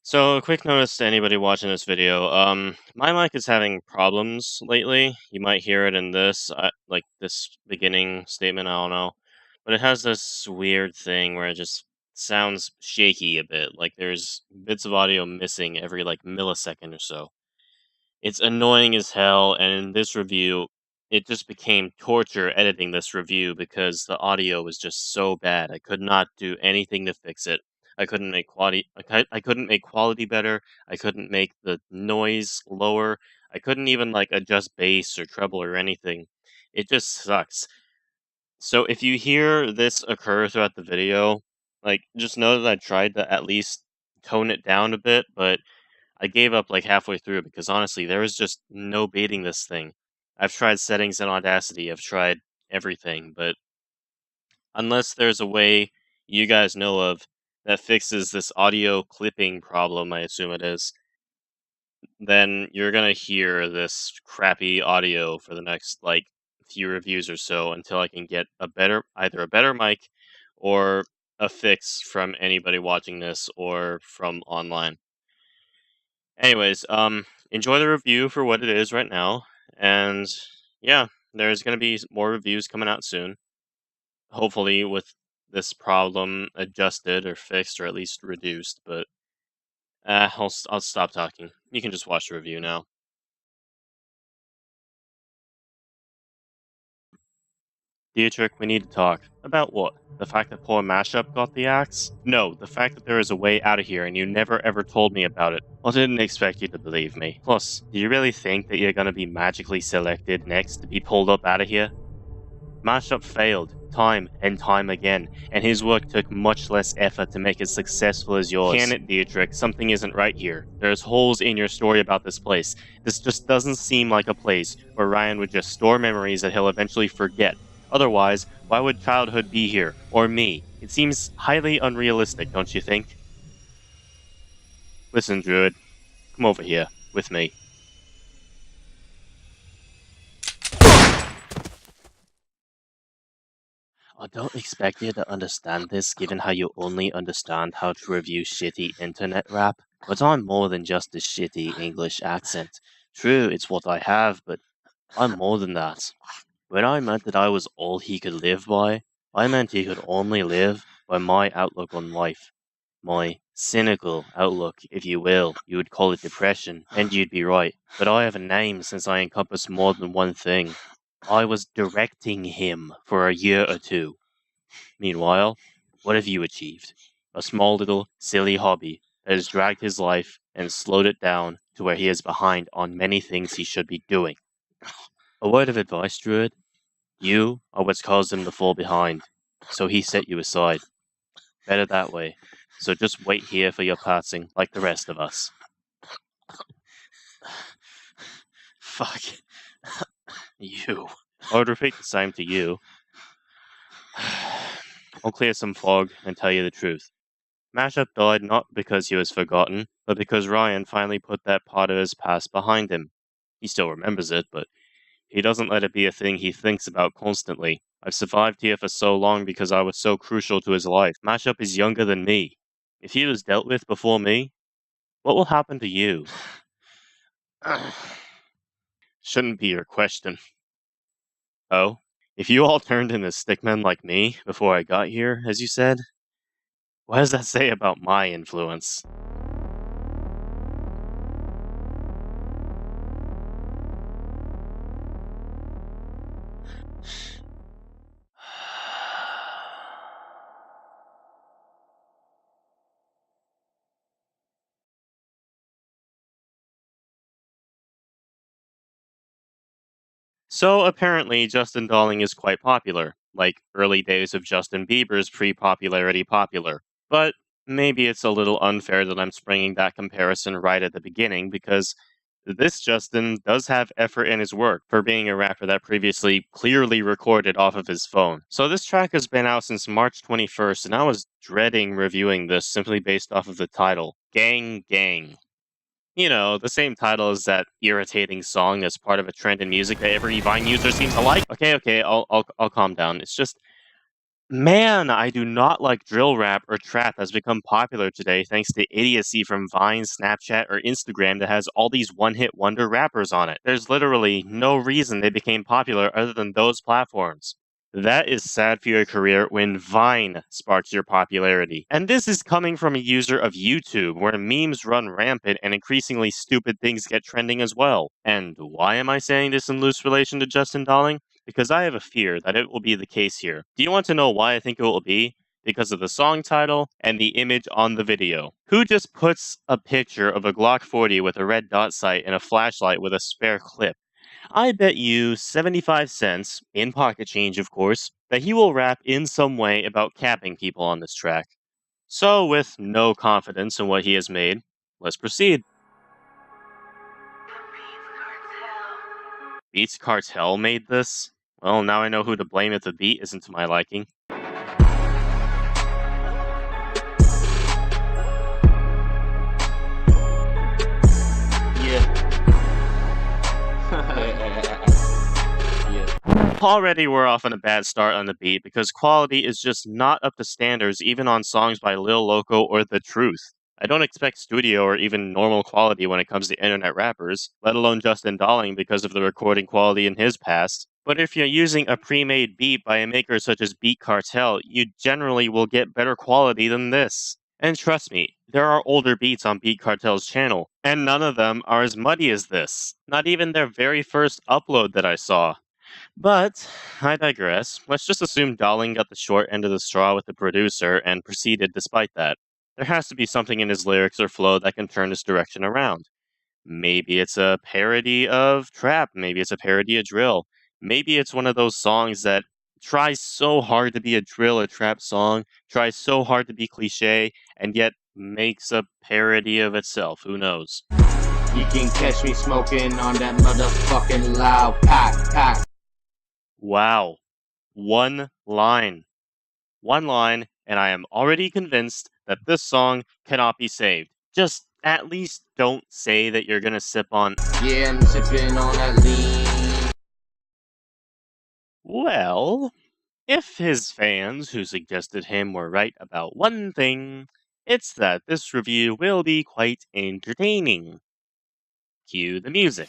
So, a quick notice to anybody watching this video. My mic is having problems lately. You might hear it in this, like this beginning statement. I don't know, but it has this weird thing where it just sounds shaky a bit. Like there's bits of audio missing every like millisecond or so. It's annoying as hell, and in this review, it just became torture editing this review because the audio was just so bad. I could not do anything to fix it. I couldn't make quality. I couldn't make quality better. I couldn't make the noise lower. I couldn't even like adjust bass or treble or anything. It just sucks. So if you hear this occur throughout the video, like just know that I tried to at least tone it down a bit, but I gave up like halfway through because honestly, there is just no baiting this thing. I've tried settings in Audacity, I've tried everything, but unless there's a way you guys know of that fixes this audio clipping problem, I assume it is, then you're gonna hear this crappy audio for the next like few reviews or so until I can get either a better mic or a fix from anybody watching this or from online. Anyways, enjoy the review for what it is right now, and yeah, there's gonna be more reviews coming out soon. Hopefully, with this problem adjusted or fixed or at least reduced. But I'll stop talking. You can just watch the review now. Dietrich, we need to talk. About what? The fact that poor Mashup got the axe? No, the fact that there is a way out of here and you never ever told me about it. I didn't expect you to believe me. Plus, do you really think that you're gonna be magically selected next to be pulled up out of here? Mashup failed, time and time again, and his work took much less effort to make it successful as yours. Can it, Dietrich? Something isn't right here. There's holes in your story about this place. This just doesn't seem like a place where Ryan would just store memories that he'll eventually forget. Otherwise, why would childhood be here? Or me? It seems highly unrealistic, don't you think? Listen, Druid, come over here, with me. I don't expect you to understand this, given how you only understand how to review shitty internet rap. But I'm more than just a shitty English accent. True, it's what I have, but I'm more than that. When I meant that I was all he could live by, I meant he could only live by my outlook on life. My cynical outlook, if you will. You would call it depression, and you'd be right. But I have a name since I encompass more than one thing. I was directing him for a year or two. Meanwhile, what have you achieved? A small little silly hobby that has dragged his life and slowed it down to where he is behind on many things he should be doing. A word of advice, Druid. You are what's caused him to fall behind, so he set you aside. Better that way. So just wait here for your passing, like the rest of us. Fuck. You. I would repeat the same to you. I'll clear some fog and tell you the truth. Mashup died not because he was forgotten, but because Ryan finally put that part of his past behind him. He still remembers it, but he doesn't let it be a thing he thinks about constantly. I've survived here for so long because I was so crucial to his life. Mashup is younger than me. If he was dealt with before me, what will happen to you? Shouldn't be your question. Oh? If you all turned into stickmen like me before I got here, as you said, what does that say about my influence? So apparently, Justin Dalling is quite popular, like early days of Justin Bieber's pre-popularity popular. But maybe it's a little unfair that I'm springing that comparison right at the beginning, because this Justin does have effort in his work for being a rapper that previously clearly recorded off of his phone. So this track has been out since March 21st, and I was dreading reviewing this simply based off of the title, Gang Gang. You know, the same title as that irritating song that's part of a trend in music that every Vine user seems to like. Okay, I'll calm down. It's just Man, I do not like drill rap or trap has become popular today thanks to idiocy from Vine, Snapchat, or Instagram that has all these one-hit wonder rappers on it. There's literally no reason they became popular other than those platforms. That is sad for your career when Vine sparks your popularity. And this is coming from a user of YouTube, where memes run rampant and increasingly stupid things get trending as well. And why am I saying this in loose relation to Justin Dalling? Because I have a fear that it will be the case here. Do you want to know why I think it will be? Because of the song title and the image on the video. Who just puts a picture of a Glock 40 with a red dot sight and a flashlight with a spare clip? I bet you 75 cents, in pocket change of course, that he will rap in some way about capping people on this track. So, with no confidence in what he has made, let's proceed. Beats Cartel made this? Well, now I know who to blame if the beat isn't to my liking. Already we're off on a bad start on the beat because quality is just not up to standards even on songs by Lil Loco or The Truth. I don't expect studio or even normal quality when it comes to internet rappers, let alone Justin Dalling because of the recording quality in his past. But if you're using a pre-made beat by a maker such as Beat Cartel, you generally will get better quality than this. And trust me, there are older beats on Beat Cartel's channel, and none of them are as muddy as this. Not even their very first upload that I saw. But I digress. Let's just assume Dalling got the short end of the straw with the producer and proceeded despite that. There has to be something in his lyrics or flow that can turn this direction around. Maybe it's a parody of trap, maybe it's a parody of drill. Maybe it's one of those songs that tries so hard to be a drill or trap song, tries so hard to be cliche, and yet makes a parody of itself. Who knows? You can catch me smoking on that motherfucking loud pack. Wow. One line. One line, and I am already convinced that this song cannot be saved. Just at least don't say that you're gonna sip on. Yeah, I'm sipping on that lean. Well, if his fans who suggested him were right about one thing, it's that this review will be quite entertaining. Cue the music.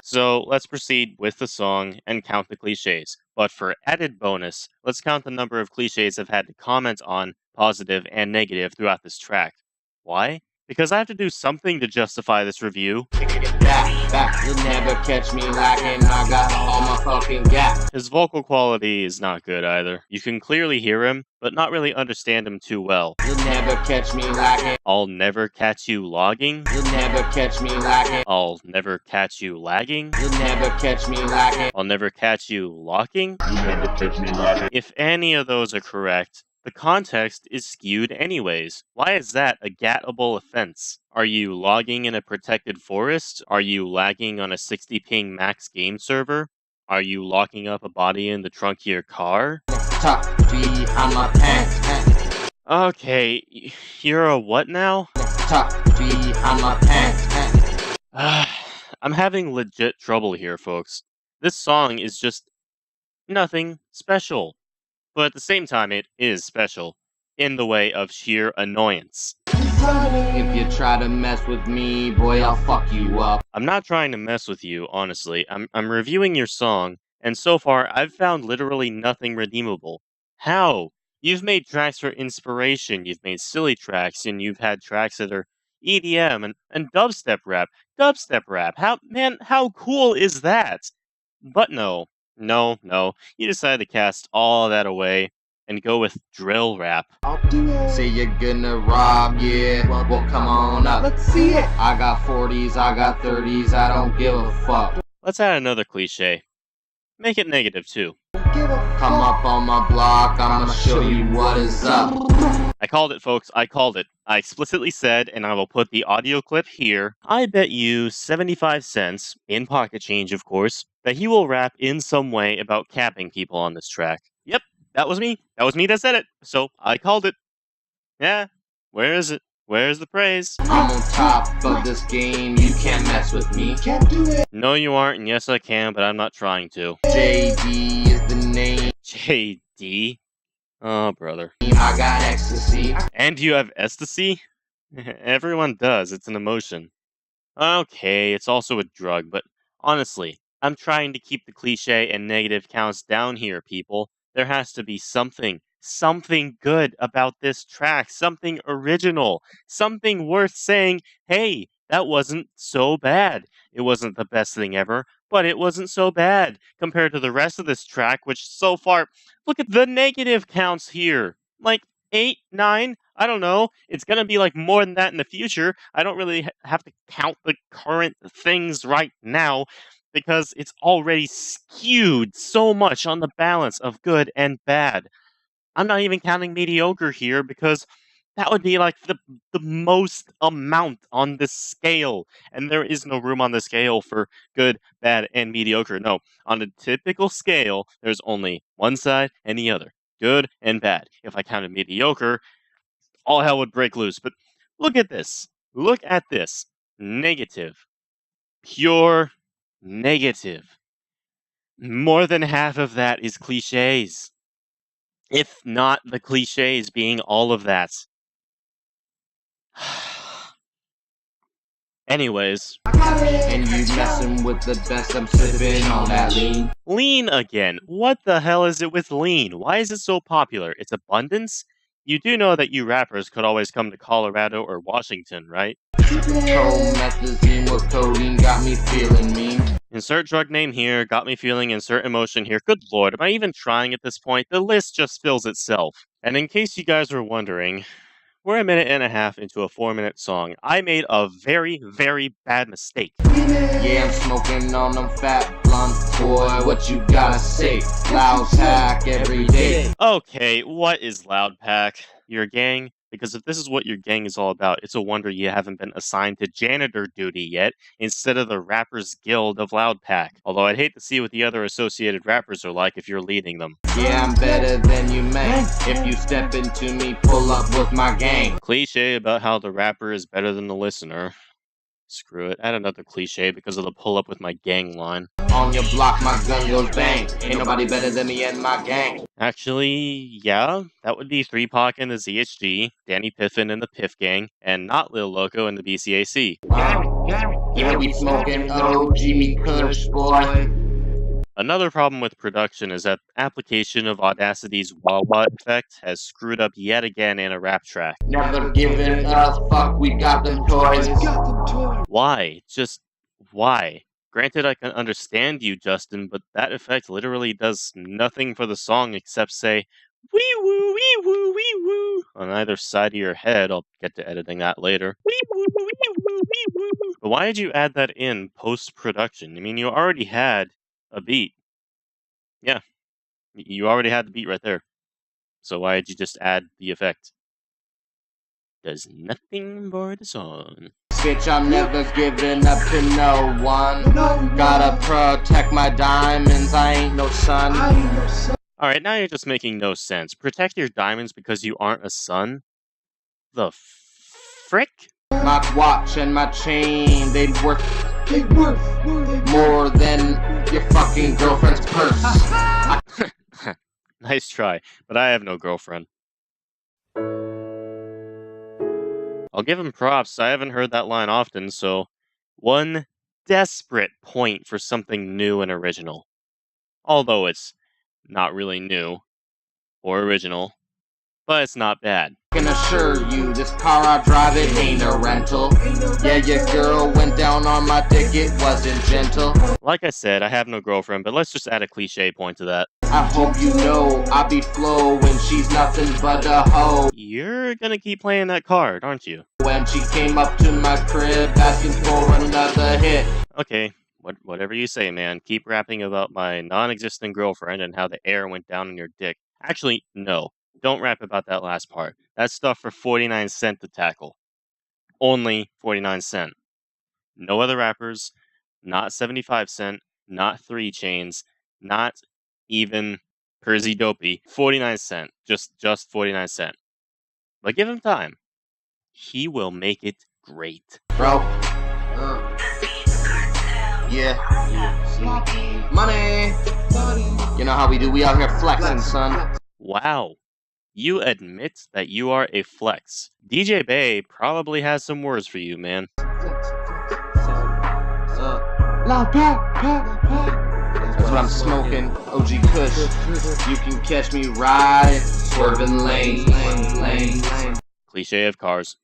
So let's proceed with the song and count the cliches. But for added bonus, let's count the number of cliches I've had to comment on, positive and negative, throughout this track. Why? Because I have to do something to justify this review. Back, you'll never catch me lacking. I got all my fucking gas. His vocal quality is not good either. You can clearly hear him, but not really understand him too well. You'll never catch me lacking. I'll never catch you logging. You'll never catch me lacking. I'll never catch you lagging. You'll never catch me lacking. I'll never catch you locking. You'll never catch me lacking. If any of those are correct, the context is skewed anyways. Why is that a gettable offense? Are you logging in a protected forest? Are you lagging on a 60 ping max game server? Are you locking up a body in the trunk of your car? Top behind my pants. Okay, you're a what now? Top behind my pants. I'm having legit trouble here, folks. This song is just nothing special. But at the same time, it is special, in the way of sheer annoyance. If you try to mess with me, boy, I'll fuck you up. I'm not trying to mess with you, honestly. I'm reviewing your song, and so far, I've found literally nothing redeemable. How? You've made tracks for inspiration, you've made silly tracks, and you've had tracks that are EDM and dubstep rap. Dubstep rap. How cool is that? But no. You decided to cast all that away and go with drill rap. Say you're gonna rob, yeah. Well, come on up. Let's see it. I got 40s, I got 30s, I don't give a fuck. Let's add another cliche. Make it negative too. Come up on my block, I'ma show you what is up. I called it, folks. I called it. I explicitly said, and I will put the audio clip here, I bet you 75 cents, in pocket change of course, that he will rap in some way about capping people on this track. Yep, that was me. That was me that said it. So I called it. Yeah, where is it? Where's the praise? I'm on top of this game, you can't mess with me. Can't do it. No, you aren't, and yes, I can, but I'm not trying to. JD is the name. JD? Oh, brother. I got ecstasy. And you have ecstasy? Everyone does, it's an emotion. Okay, it's also a drug, but honestly, I'm trying to keep the cliche and negative counts down here, people. There has to be something good about this track, something original, something worth saying, hey, that wasn't so bad. It wasn't the best thing ever, but it wasn't so bad compared to the rest of this track, which so far, look at the negative counts here. Like, 8, 9, I don't know. It's going to be like more than that in the future. I don't really have to count the current things right now because it's already skewed so much on the balance of good and bad. I'm not even counting mediocre here because that would be like the most amount on this scale. And there is no room on the scale for good, bad, and mediocre. No, on a typical scale, there's only one side and the other. Good and bad. If I counted mediocre, all hell would break loose. But look at this. Look at this. Negative. Pure negative. More than half of that is cliches. If not the cliches being all of that. Anyways. And you messing with the best, I'm sipping on that lean. Lean again. What the hell is it with lean? Why is it so popular? It's abundance? You do know that you rappers could always come to Colorado or Washington, right? Promethazine with codeine got me feeling mean. Insert drug name here, got me feeling insert emotion here. Good lord, am I even trying at this point? The list just fills itself. And in case you guys were wondering, we're a minute and a half into a 4-minute song. I made a very, very bad mistake. Yeah, I'm smoking on them fat blunts, boy. What you gotta say? Loud pack every day. Okay, what is Loud Pack? Your gang? Because if this is what your gang is all about, it's a wonder you haven't been assigned to janitor duty yet, instead of the Rappers Guild of Loud Pack. Although I'd hate to see what the other associated rappers are like if you're leading them. Yeah, I'm better than you may. If you step into me, pull up with my gang. Cliche about how the rapper is better than the listener. Screw it, add another cliche because of the pull up with my gang line. On your block, my gun goes bang. Ain't nobody better than me and my gang. Actually, yeah, that would be 3 Pac and the ZHG, Danny Piffin and the Piff Gang, and not Lil Loco and the BCAC. Yeah, we smoking OG me Kush, boy. Another problem with production is that application of Audacity's wah-wah effect has screwed up yet again in a rap track. Never giving a fuck, we got them toys. Why? Just why? Granted, I can understand you, Justin, but that effect literally does nothing for the song except say, wee woo, wee woo, wee woo, on either side of your head. I'll get to editing that later. Wee woo, wee woo, wee woo. But why did you add that in post-production? I mean, you already had a beat. Yeah, you already had the beat right there. So why did you just add the effect? Does nothing for the song. Bitch, I'm never giving up to no one. Gotta protect my diamonds, I ain't no son. Alright, now you're just making no sense. Protect your diamonds because you aren't a son? The frick? My watch and my chain, they'd worth more than your fucking girlfriend's purse. Nice try, but I have no girlfriend. I'll give him props, I haven't heard that line often, so one desperate point for something new and original. Although it's not really new or original, but it's not bad. I can assure you, this car I drive, it ain't a rental. Yeah, your girl went down on my dick, it wasn't gentle. Like I said, I have no girlfriend, but let's just add a cliche point to that. I hope you know I be flowing, she's nothing but a hoe. You're gonna keep playing that card, aren't you? When she came up to my crib asking for another hit. Okay, whatever you say, man. Keep rapping about my non-existent girlfriend and how the air went down on your dick. Actually, no. Don't rap about that last part. That's stuff for 49 cent to tackle. Only 49 cent. No other rappers, not 75 cent, not 3 Chains, not even Percy Dopey. 49 cent. Just 49 cent. But give him time. he will make it great. Bro. Yeah. Money. You know how we do. We out here flexing, son. Wow. You admit that you are a flex. DJ Bay probably has some words for you, man. That's what I'm smoking. OG Kush. You can catch me riding, swerving lanes. Cliche of cars.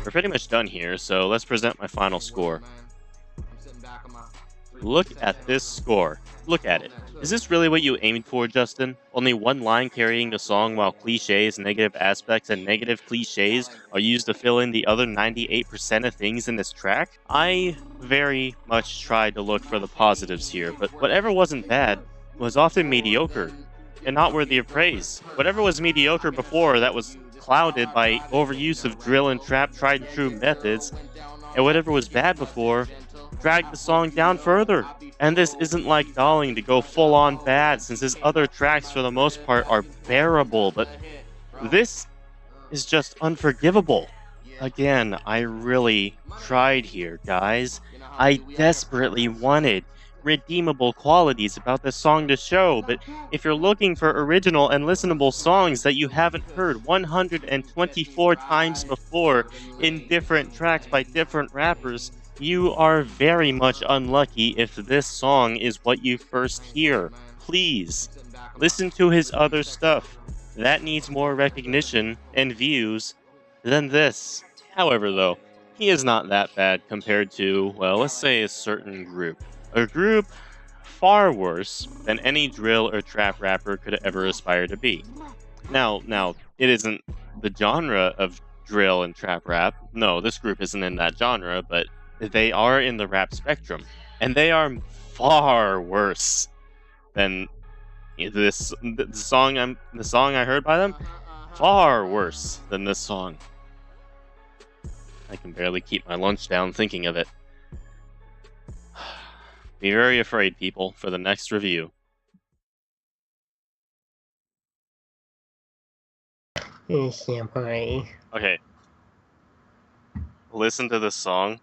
We're pretty much done here, so let's present my final score. Look at this score. Look at it. Is this really what you aimed for, Justin? Only one line carrying the song while cliches, negative aspects, and negative cliches are used to fill in the other 98% of things in this track? I very much tried to look for the positives here, but whatever wasn't bad was often mediocre and not worthy of praise. Whatever was mediocre before, that was clouded by overuse of drill and trap tried and true methods, and whatever was bad before dragged the song down further. And this isn't like Dalling to go full on bad, since his other tracks for the most part are bearable, but this is just unforgivable. Again, I really tried here, guys. I desperately wanted redeemable qualities about this song to show, but if you're looking for original and listenable songs that you haven't heard 124 times before in different tracks by different rappers, you are very much unlucky if this song is what you first hear. Please, listen to his other stuff. That needs more recognition and views than this. However, though, he is not that bad compared to, well, let's say a certain group. A group far worse than any drill or trap rapper could ever aspire to be. Now, it isn't the genre of drill and trap rap. No, this group isn't in that genre, but they are in the rap spectrum. And they are far worse than the song I heard by them. Far worse than this song. I can barely keep my lunch down thinking of it. Be very afraid, people, for the next review. Okay. Listen to this song.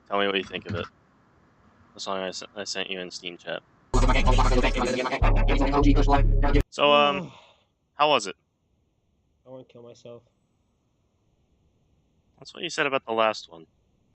Tell me what you think of it. The song I sent you in Steam chat. So, how was it? I want to kill myself. That's what you said about the last one.